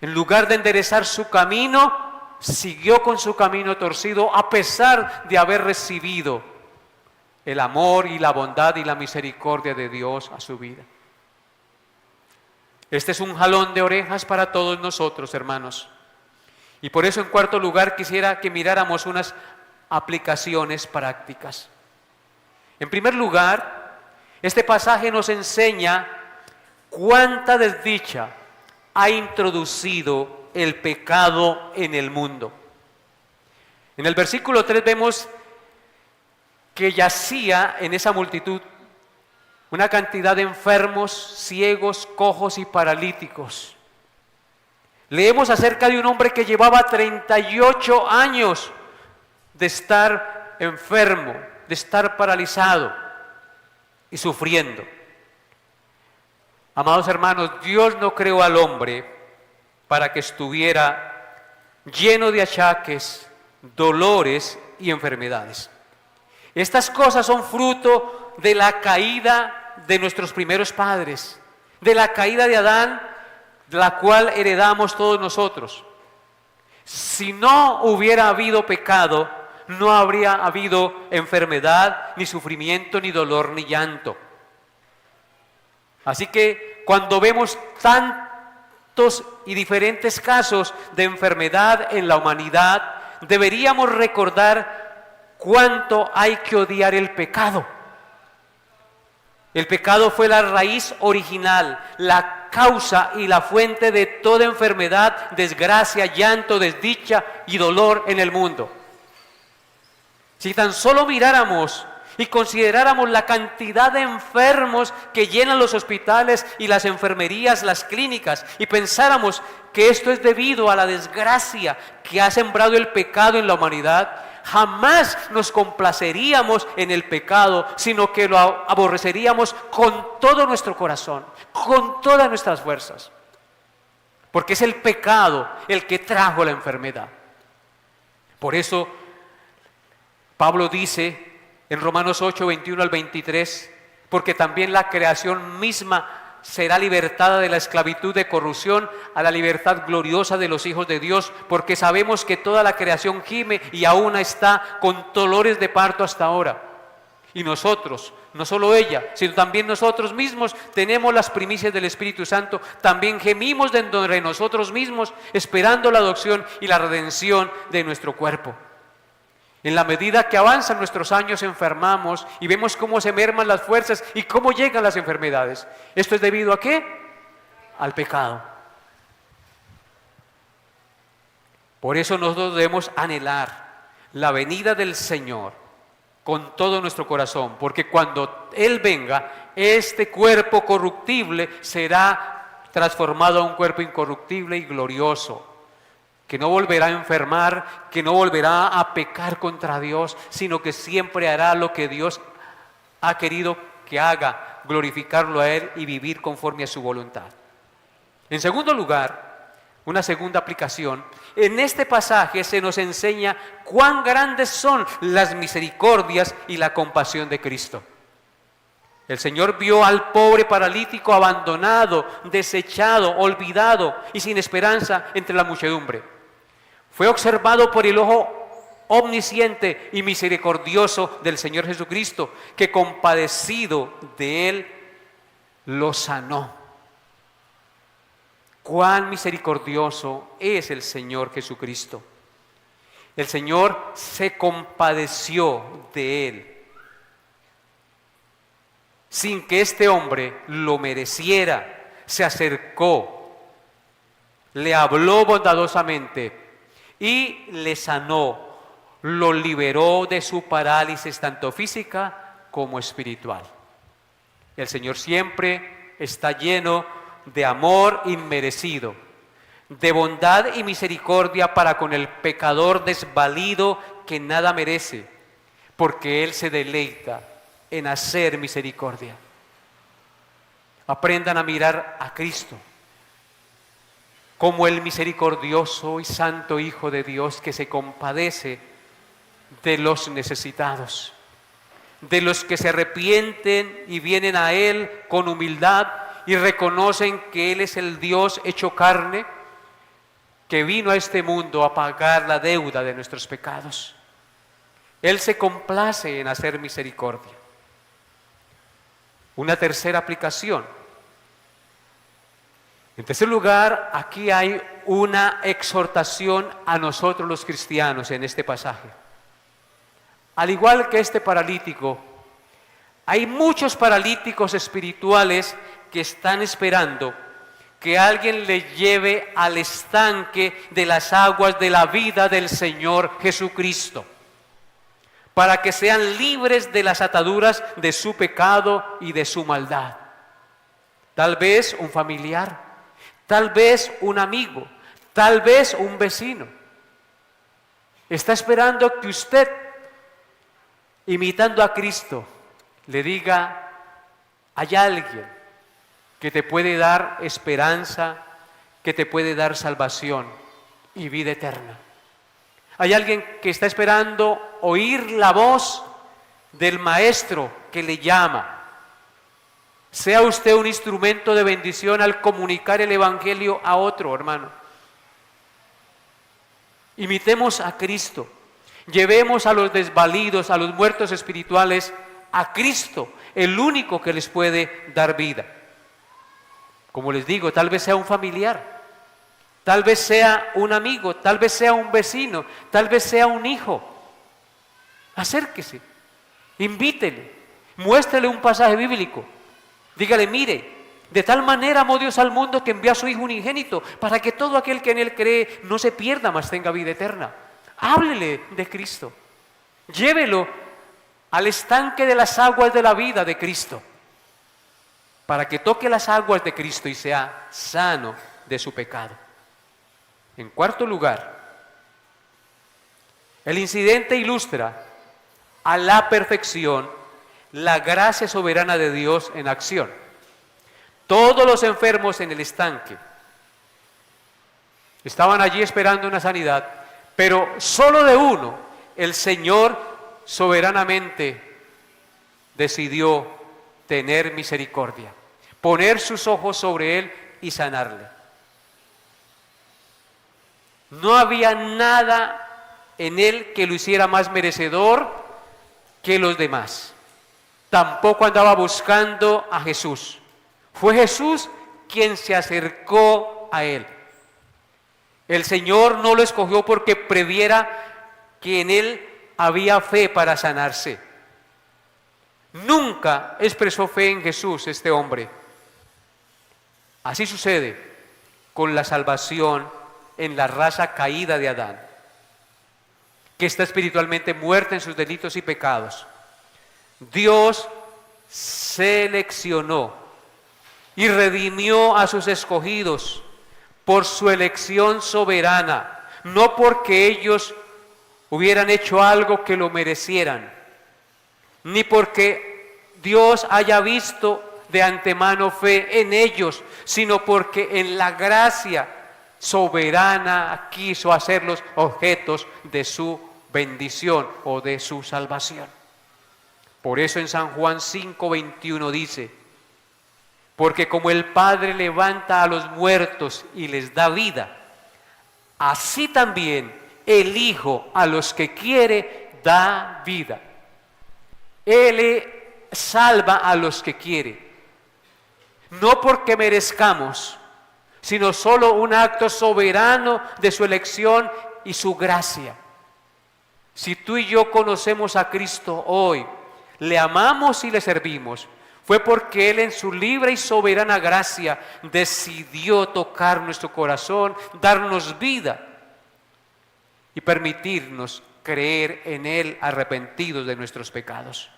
En lugar de enderezar su camino, siguió con su camino torcido a pesar de haber recibido el amor y la bondad y la misericordia de Dios a su vida. Este es un jalón de orejas para todos nosotros, hermanos. Y por eso, en cuarto lugar, quisiera que miráramos unas aplicaciones prácticas. En primer lugar, este pasaje nos enseña cuánta desdicha ha introducido el pecado en el mundo. En el versículo 3 vemos que yacía en esa multitud una cantidad de enfermos, ciegos, cojos y paralíticos. Leemos acerca de un hombre que llevaba 38 años de estar enfermo, de estar paralizado y sufriendo. Amados hermanos, Dios no creó al hombre para que estuviera lleno de achaques, dolores y enfermedades. Estas cosas son fruto de la caída de nuestros primeros padres, de la caída de Adán, la cual heredamos todos nosotros. Si no hubiera habido pecado, no habría habido enfermedad, ni sufrimiento, ni dolor, ni llanto. Así que cuando vemos tantos y diferentes casos de enfermedad en la humanidad, deberíamos recordar cuánto hay que odiar el pecado. El pecado fue la raíz original, la causa y la fuente de toda enfermedad, desgracia, llanto, desdicha y dolor en el mundo. Si tan solo miráramos y consideráramos la cantidad de enfermos que llenan los hospitales y las enfermerías, las clínicas, y pensáramos que esto es debido a la desgracia que ha sembrado el pecado en la humanidad, jamás nos complaceríamos en el pecado, sino que lo aborreceríamos con todo nuestro corazón, con todas nuestras fuerzas. Porque es el pecado el que trajo la enfermedad. Por eso Pablo dice en Romanos 8, 21 al 23, porque también la creación misma será libertada de la esclavitud de corrupción a la libertad gloriosa de los hijos de Dios, porque sabemos que toda la creación gime y aún está con dolores de parto hasta ahora. Y nosotros, no solo ella, sino también nosotros mismos tenemos las primicias del Espíritu Santo, también gemimos dentro de nosotros mismos, esperando la adopción y la redención de nuestro cuerpo. En la medida que avanzan nuestros años enfermamos y vemos cómo se merman las fuerzas y cómo llegan las enfermedades. ¿Esto es debido a qué? Al pecado. Por eso nosotros debemos anhelar la venida del Señor con todo nuestro corazón, porque cuando Él venga, este cuerpo corruptible será transformado a un cuerpo incorruptible y glorioso, que no volverá a enfermar, que no volverá a pecar contra Dios, sino que siempre hará lo que Dios ha querido que haga, glorificarlo a Él y vivir conforme a su voluntad. En segundo lugar, una segunda aplicación, en este pasaje se nos enseña cuán grandes son las misericordias y la compasión de Cristo. El Señor vio al pobre paralítico abandonado, desechado, olvidado y sin esperanza entre la muchedumbre. Fue observado por el ojo omnisciente y misericordioso del Señor Jesucristo, que compadecido de él, lo sanó. Cuán misericordioso es el Señor Jesucristo. El Señor se compadeció de él, sin que este hombre lo mereciera. Se acercó, le habló bondadosamente y le sanó, lo liberó de su parálisis tanto física como espiritual. El Señor siempre está lleno de amor inmerecido, de bondad y misericordia para con el pecador desvalido que nada merece, porque Él se deleita en hacer misericordia. Aprendan a mirar a Cristo como el misericordioso y santo Hijo de Dios que se compadece de los necesitados, de los que se arrepienten y vienen a Él con humildad y reconocen que Él es el Dios hecho carne, que vino a este mundo a pagar la deuda de nuestros pecados. Él se complace en hacer misericordia. Una tercera aplicación. En tercer lugar, aquí hay una exhortación a nosotros los cristianos en este pasaje. Al igual que este paralítico, hay muchos paralíticos espirituales que están esperando que alguien les lleve al estanque de las aguas de la vida del Señor Jesucristo, para que sean libres de las ataduras de su pecado y de su maldad. Tal vez un familiar, tal vez un amigo, tal vez un vecino. Está esperando que usted, imitando a Cristo, le diga: hay alguien que te puede dar esperanza, que te puede dar salvación y vida eterna. Hay alguien que está esperando oír la voz del Maestro que le llama. Sea usted un instrumento de bendición al comunicar el Evangelio a otro, hermano. Imitemos a Cristo. Llevemos a los desvalidos, a los muertos espirituales, a Cristo, el único que les puede dar vida. Como les digo, tal vez sea un familiar, tal vez sea un amigo, tal vez sea un vecino, tal vez sea un hijo. Acérquese, invítele, muéstrele un pasaje bíblico. Dígale: mire, de tal manera amó Dios al mundo que envió a su Hijo unigénito, para que todo aquel que en Él cree no se pierda, mas tenga vida eterna. Háblele de Cristo. Llévelo al estanque de las aguas de la vida de Cristo, para que toque las aguas de Cristo y sea sano de su pecado. En cuarto lugar, el incidente ilustra a la perfección la gracia soberana de Dios en acción. Todos los enfermos en el estanque estaban allí esperando una sanidad, pero solo de uno el Señor soberanamente decidió tener misericordia, poner sus ojos sobre él y sanarle. No había nada en él que lo hiciera más merecedor que los demás. Tampoco andaba buscando a Jesús. Fue Jesús quien se acercó a él. El Señor no lo escogió porque previera que en él había fe para sanarse. Nunca expresó fe en Jesús este hombre. Así sucede con la salvación en la raza caída de Adán, que está espiritualmente muerta en sus delitos y pecados. Dios seleccionó y redimió a sus escogidos por su elección soberana, no porque ellos hubieran hecho algo que lo merecieran, ni porque Dios haya visto de antemano fe en ellos, sino porque en la gracia soberana quiso hacerlos objetos de su bendición o de su salvación. Por eso en San Juan 5:21 dice: porque como el Padre levanta a los muertos y les da vida, así también el Hijo a los que quiere da vida. Él salva a los que quiere. No porque merezcamos, sino solo un acto soberano de su elección y su gracia. Si tú y yo conocemos a Cristo hoy, le amamos y le servimos, fue porque Él en su libre y soberana gracia decidió tocar nuestro corazón, darnos vida y permitirnos creer en Él arrepentidos de nuestros pecados.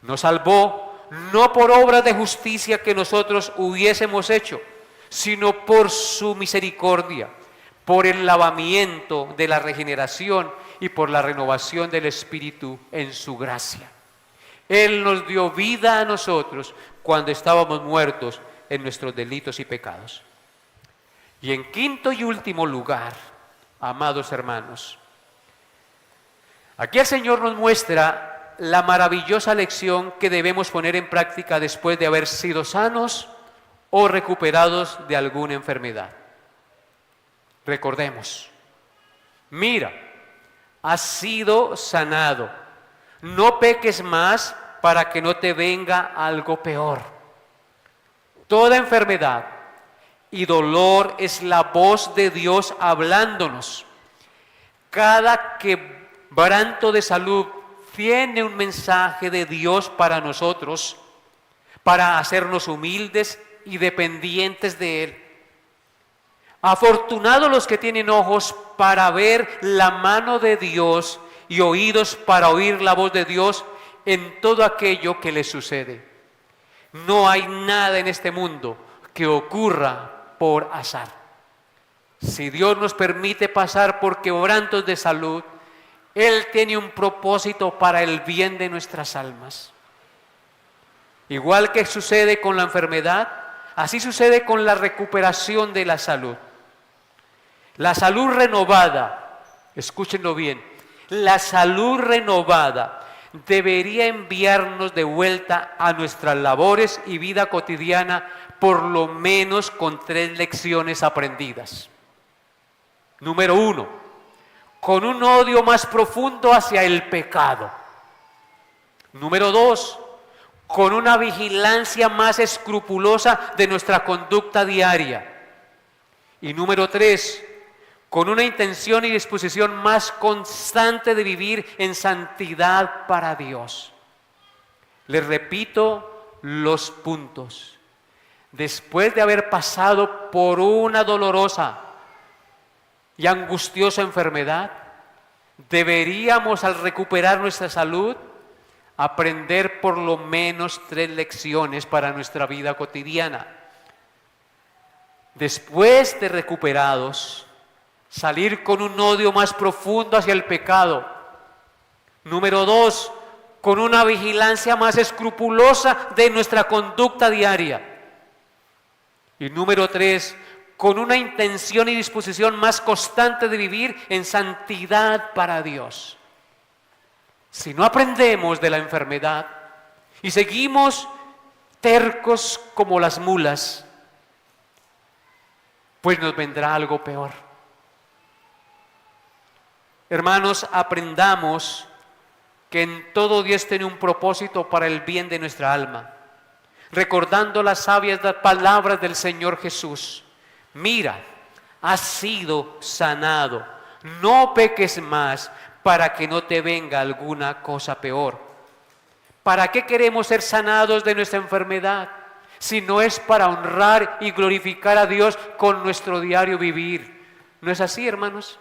Nos salvó no por obras de justicia que nosotros hubiésemos hecho, sino por su misericordia, por el lavamiento de la regeneración y por la renovación del Espíritu en su gracia. Él nos dio vida a nosotros cuando estábamos muertos en nuestros delitos y pecados. Y en quinto y último lugar, amados hermanos, aquí el Señor nos muestra la maravillosa lección que debemos poner en práctica después de haber sido sanos o recuperados de alguna enfermedad. Recordemos, mira, has sido sanado, no peques más para que no te venga algo peor. Toda enfermedad y dolor es la voz de Dios hablándonos. Cada quebranto de salud tiene un mensaje de Dios para nosotros, para hacernos humildes y dependientes de Él. Afortunados los que tienen ojos para ver la mano de Dios y oídos para oír la voz de Dios en todo aquello que les sucede. No hay nada en este mundo que ocurra por azar. Si Dios nos permite pasar por quebrantos de salud, Él tiene un propósito para el bien de nuestras almas. Igual que sucede con la enfermedad, así sucede con la recuperación de la salud. La salud renovada, escúchenlo bien, la salud renovada debería enviarnos de vuelta a nuestras labores y vida cotidiana, por lo menos con 3 lecciones aprendidas. Número 1, con un odio más profundo hacia el pecado. Número 2, con una vigilancia más escrupulosa de nuestra conducta diaria. Y número 3, con una intención y disposición más constante de vivir en santidad para Dios. Les repito los puntos. Después de haber pasado por una dolorosa y angustiosa enfermedad, deberíamos, al recuperar nuestra salud, aprender por lo menos 3 lecciones para nuestra vida cotidiana. Después de recuperados, salir con un odio más profundo hacia el pecado. Número 2, con una vigilancia más escrupulosa de nuestra conducta diaria. Y número 3, con una intención y disposición más constante de vivir en santidad para Dios. Si no aprendemos de la enfermedad y seguimos tercos como las mulas, pues nos vendrá algo peor. Hermanos, aprendamos que en todo Dios tiene un propósito para el bien de nuestra alma, recordando las sabias palabras del Señor Jesús. Mira, has sido sanado, no peques más para que no te venga alguna cosa peor. ¿Para qué queremos ser sanados de nuestra enfermedad? Si no es para honrar y glorificar a Dios con nuestro diario vivir. ¿No es así, hermanos?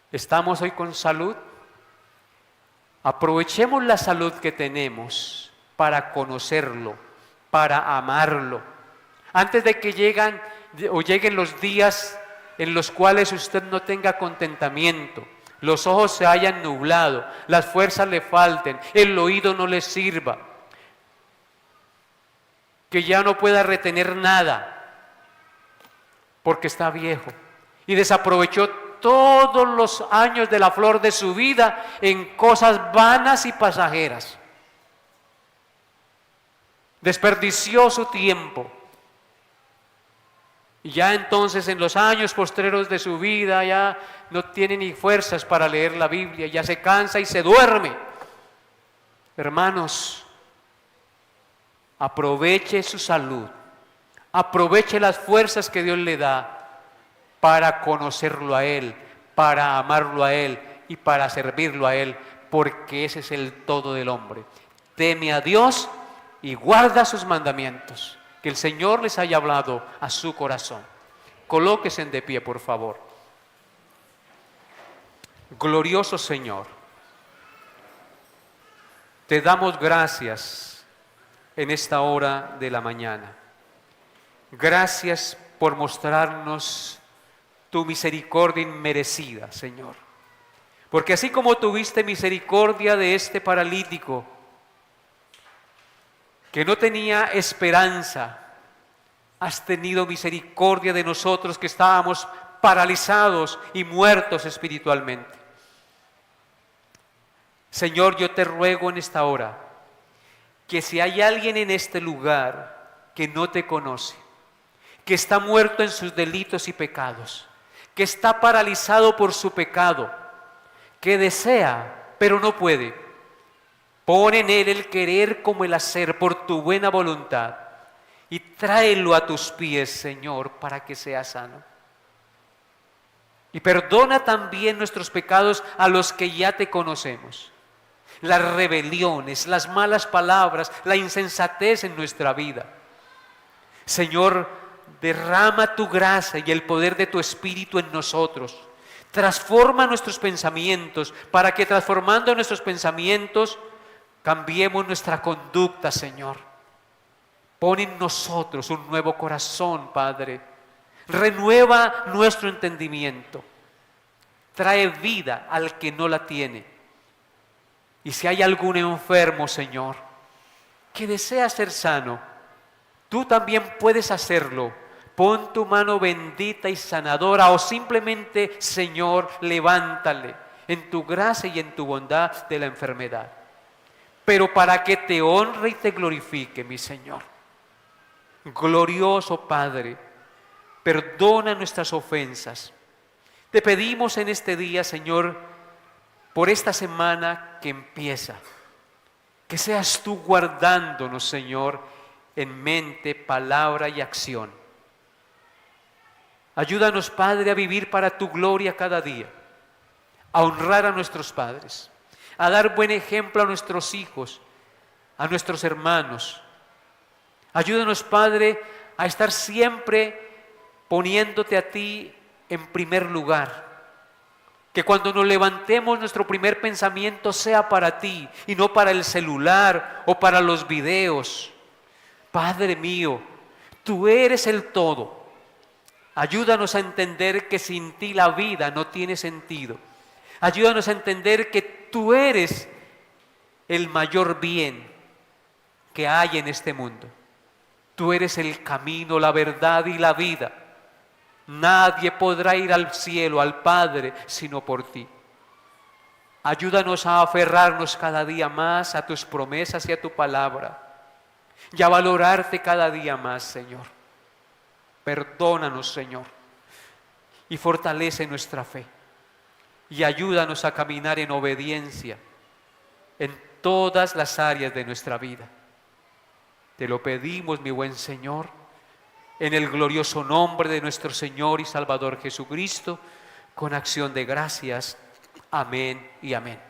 ¿Estamos hoy con salud? Aprovechemos la salud que tenemos para conocerlo, para amarlo. Antes de que lleguen los días en los cuales usted no tenga contentamiento, los ojos se hayan nublado, las fuerzas le falten, el oído no le sirva, que ya no pueda retener nada porque está viejo y desaprovechó todos los años de la flor de su vida en cosas vanas y pasajeras. Desperdició su tiempo Y ya entonces en los años postreros de su vida ya no tiene ni fuerzas para leer la Biblia, ya se cansa y se duerme. Hermanos, aproveche su salud, aproveche las fuerzas que Dios le da para conocerlo a Él, para amarlo a Él y para servirlo a Él, porque ese es el todo del hombre. Teme a Dios y guarda sus mandamientos. Que el Señor les haya hablado a su corazón. Colóquense de pie, por favor. Glorioso Señor, te damos gracias en esta hora de la mañana. Gracias por mostrarnos tu misericordia inmerecida, Señor. Porque así como tuviste misericordia de este paralítico, que no tenía esperanza, has tenido misericordia de nosotros que estábamos paralizados y muertos espiritualmente. Señor, yo te ruego en esta hora que si hay alguien en este lugar que no te conoce, que está muerto en sus delitos y pecados, que está paralizado por su pecado, que desea pero no puede, pon en él el querer como el hacer por tu buena voluntad y tráelo a tus pies, Señor, para que sea sano. Y perdona también nuestros pecados a los que ya te conocemos. Las rebeliones, las malas palabras, la insensatez en nuestra vida. Señor, derrama tu gracia y el poder de tu Espíritu en nosotros. Transforma nuestros pensamientos para que transformando nuestros pensamientos cambiemos nuestra conducta, Señor. Pon en nosotros un nuevo corazón, Padre. Renueva nuestro entendimiento. Trae vida al que no la tiene. Y si hay algún enfermo, Señor, que desea ser sano, tú también puedes hacerlo. Pon tu mano bendita y sanadora o simplemente, Señor, levántale en tu gracia y en tu bondad de la enfermedad. Pero para que te honre y te glorifique, mi Señor. Glorioso Padre, perdona nuestras ofensas. Te pedimos en este día, Señor, por esta semana que empieza, que seas tú guardándonos, Señor, en mente, palabra y acción. Ayúdanos, Padre, a vivir para tu gloria cada día, a honrar a nuestros padres, a dar buen ejemplo a nuestros hijos, a nuestros hermanos. Ayúdanos, Padre, a estar siempre poniéndote a ti en primer lugar. Que cuando nos levantemos nuestro primer pensamiento sea para ti y no para el celular o para los videos. Padre mío, tú eres el todo. Ayúdanos a entender que sin ti la vida no tiene sentido. Ayúdanos a entender que tú eres el mayor bien que hay en este mundo. Tú eres el camino, la verdad y la vida. Nadie podrá ir al cielo, al Padre, sino por ti. Ayúdanos a aferrarnos cada día más a tus promesas y a tu palabra y a valorarte cada día más, Señor. Perdónanos, Señor, y fortalece nuestra fe y ayúdanos a caminar en obediencia en todas las áreas de nuestra vida. Te lo pedimos, mi buen Señor, en el glorioso nombre de nuestro Señor y Salvador Jesucristo, con acción de gracias. Amén y amén.